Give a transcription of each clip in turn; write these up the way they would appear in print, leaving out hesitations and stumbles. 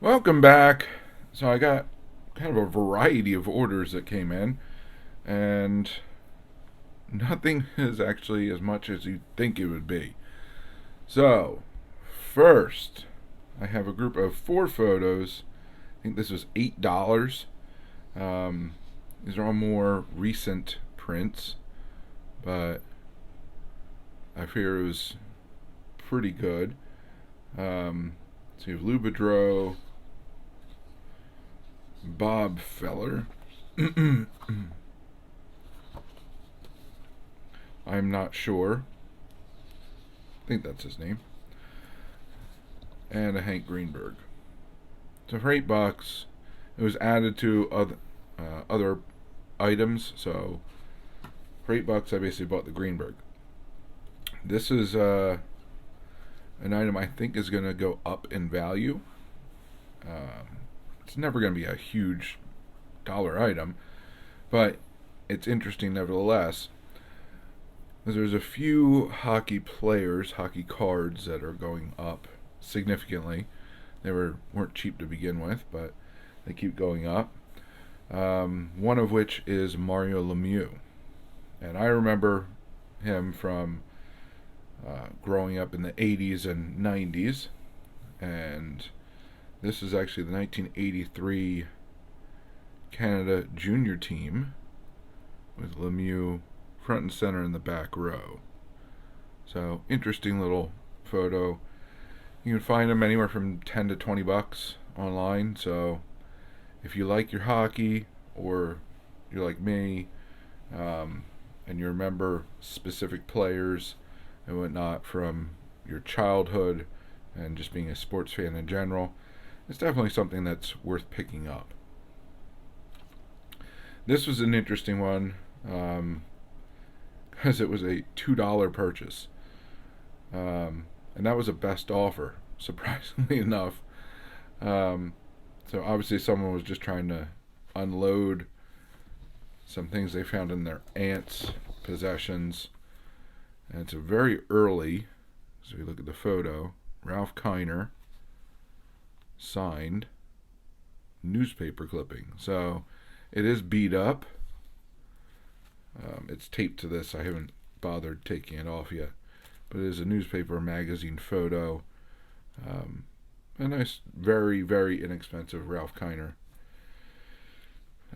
Welcome back. So I got kind of a variety of orders that came in, and nothing is actually as much as you'd think it would be. So, first, I have a group of 4 photos. I think this was $8. Um, these are all more recent prints, but I fear it was pretty good. So you have Lou Boudreau, Bob Feller. I'm not sure. I think that's his name. And a Hank Greenberg. So for $8, it was added to other items. So for $8, I basically bought the Greenberg. This is an item I think is going to go up in value. It's never going to be a huge dollar item, but it's interesting nevertheless. There's a few hockey players, hockey cards that are going up significantly. They weren't cheap to begin with, but they keep going up. One of which is Mario Lemieux, and I remember him from growing up in the 80s and 90s, and this is actually the 1983 Canada junior team with Lemieux front and center in the back row. So interesting little photo. You can find them anywhere from $10 to $20 online. So if you like your hockey, or you're like me, and you remember specific players and whatnot from your childhood and just being a sports fan in general, it's definitely something that's worth picking up. This was an interesting one because it was a $2 purchase. And that was a best offer, surprisingly enough. Um, so obviously, someone was just trying to unload some things they found in their aunt's possessions. And it's a very early, so we look at the photo, Ralph Kiner signed newspaper clipping. So it is beat up. It's taped to this. I haven't bothered taking it off yet. But it is a newspaper magazine photo. A nice, very, very inexpensive Ralph Kiner.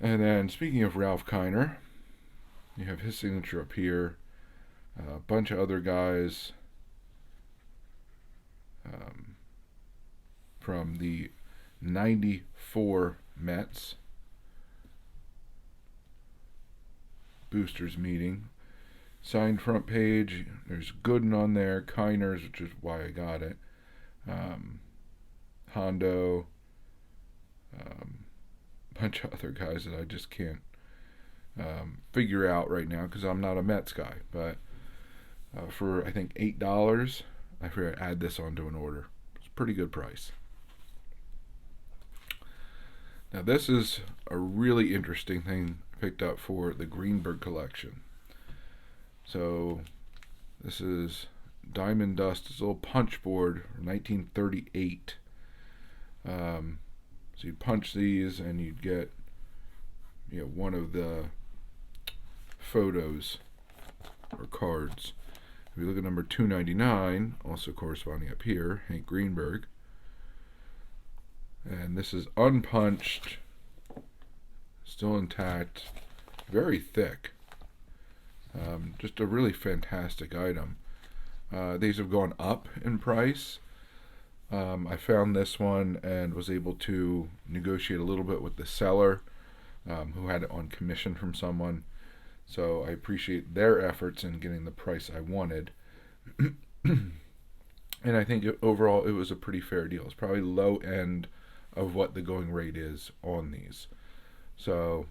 And then, speaking of Ralph Kiner, you have his signature up here. A bunch of other guys from the 94 Mets boosters meeting. Signed front page. There's Gooden on there. Kiner's, which is why I got it. Hondo. Bunch of other guys that I just can't figure out right now because I'm not a Mets guy. But for I think $8, I figured I'd add this onto an order. It's a pretty good price. Now this is a really interesting thing picked up for the Greenberg collection. So this is Diamond Dust. It's a little punch board from 1938. So you'd punch these and you'd get one of the photos or cards. If you look at number 299, also corresponding up here, Hank Greenberg. And this is unpunched, still intact, very thick. Just a really fantastic item. These have gone up in price. I found this one and was able to negotiate a little bit with the seller, who had it on commission from someone. So I appreciate their efforts in getting the price I wanted. And I think overall it was a pretty fair deal. It's probably low end of what the going rate is on these. So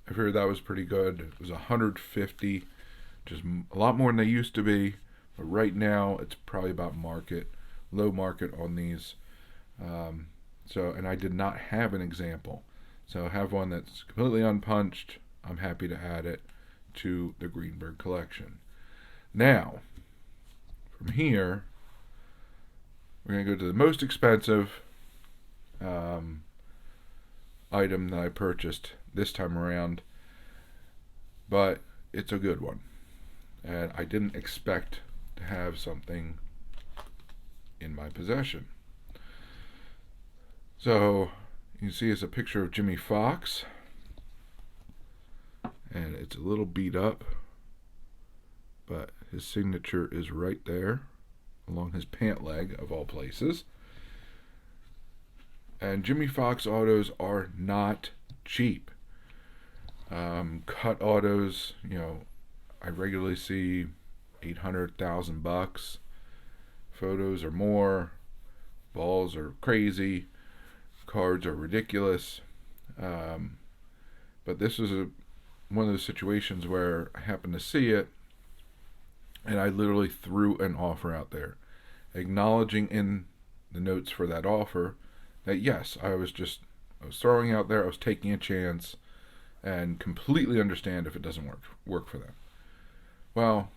I figured that was pretty good. It was $150, which is a lot more than they used to be. But right now it's probably about market, low market on these. And I did not have an example. So I have one that's completely unpunched. I'm happy to add it to the Greenberg collection. Now, from here, we're going to go to the most expensive. item that I purchased this time around, but it's a good one. And I didn't expect to have something in my possession. So you can see it's a picture of Jimmy Foxx, and it's a little beat up, but his signature is right there along his pant leg, of all places. And Jimmy Foxx autos are not cheap. Cut autos, I regularly see $800,000. Photos are more. Balls are crazy. Cards are ridiculous. But this is one of those situations where I happened to see it, and I literally threw an offer out there, acknowledging in the notes for that offer that yes, I was throwing out there, I was taking a chance, and completely understand if it doesn't work for them. Well,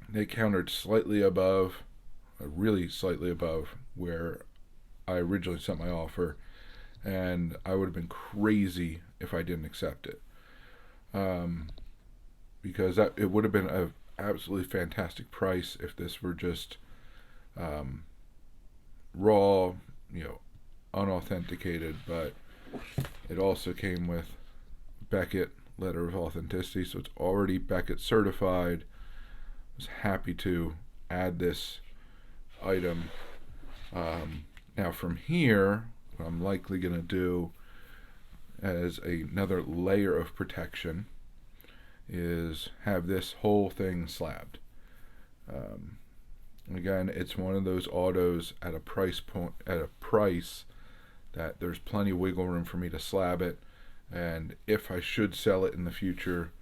they countered slightly above, really slightly above where I originally sent my offer, and I would have been crazy if I didn't accept it, because it would have been an absolutely fantastic price if this were just raw, unauthenticated, but it also came with Beckett letter of authenticity, so it's already Beckett certified. I was happy to add this item. Now from here, what I'm likely going to do as another layer of protection is have this whole thing slabbed. Again, it's one of those autos at a price that there's plenty of wiggle room for me to slab it, and if I should sell it in the future,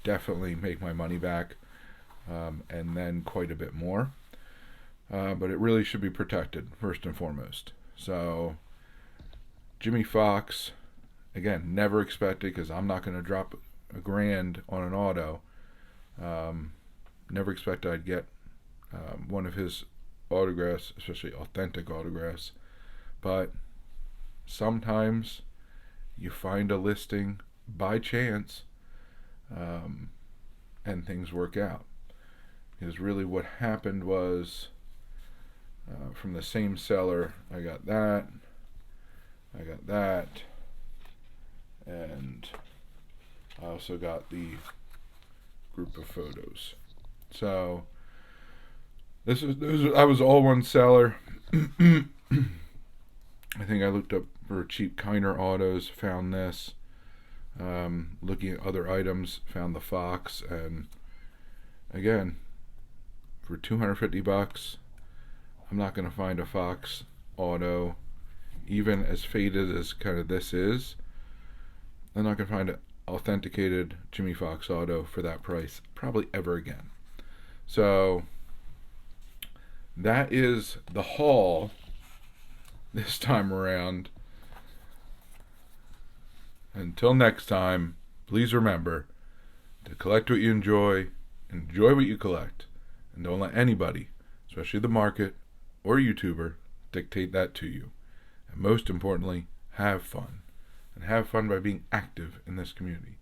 definitely make my money back, and then quite a bit more. But it really should be protected first and foremost. So Jimmy Foxx, again, never expected, because I'm not going to drop $1,000 on an auto. Never expected I'd get one of his autographs, especially authentic autographs. But sometimes you find a listing by chance, and things work out. Because really what happened was, from the same seller, I got that, and I also got the group of photos. So I was all one seller. I think I looked up for cheap Kiner autos, found this. Looking at other items, found the Foxx, and again, for $250, I'm not going to find a Foxx auto, even as faded as kind of this is. I'm not going to find an authenticated Jimmy Foxx auto for that price probably ever again. So that is the haul this time around. Until next time, please remember to collect what you enjoy what you collect, and don't let anybody, especially the market or YouTuber, dictate that to you. And most importantly, have fun. And have fun by being active in this community.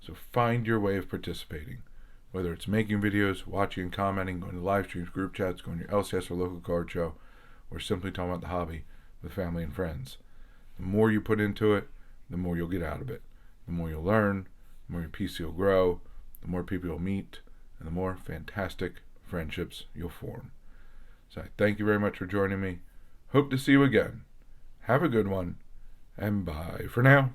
So find your way of participating, whether it's making videos, watching and commenting, going to live streams, group chats, going to your LCS or local card show, or simply talking about the hobby with family and friends. The more you put into it, the more you'll get out of it. The more you'll learn, the more your PC will grow, the more people you'll meet, and the more fantastic friendships you'll form. So I thank you very much for joining me. Hope to see you again. Have a good one, and bye for now.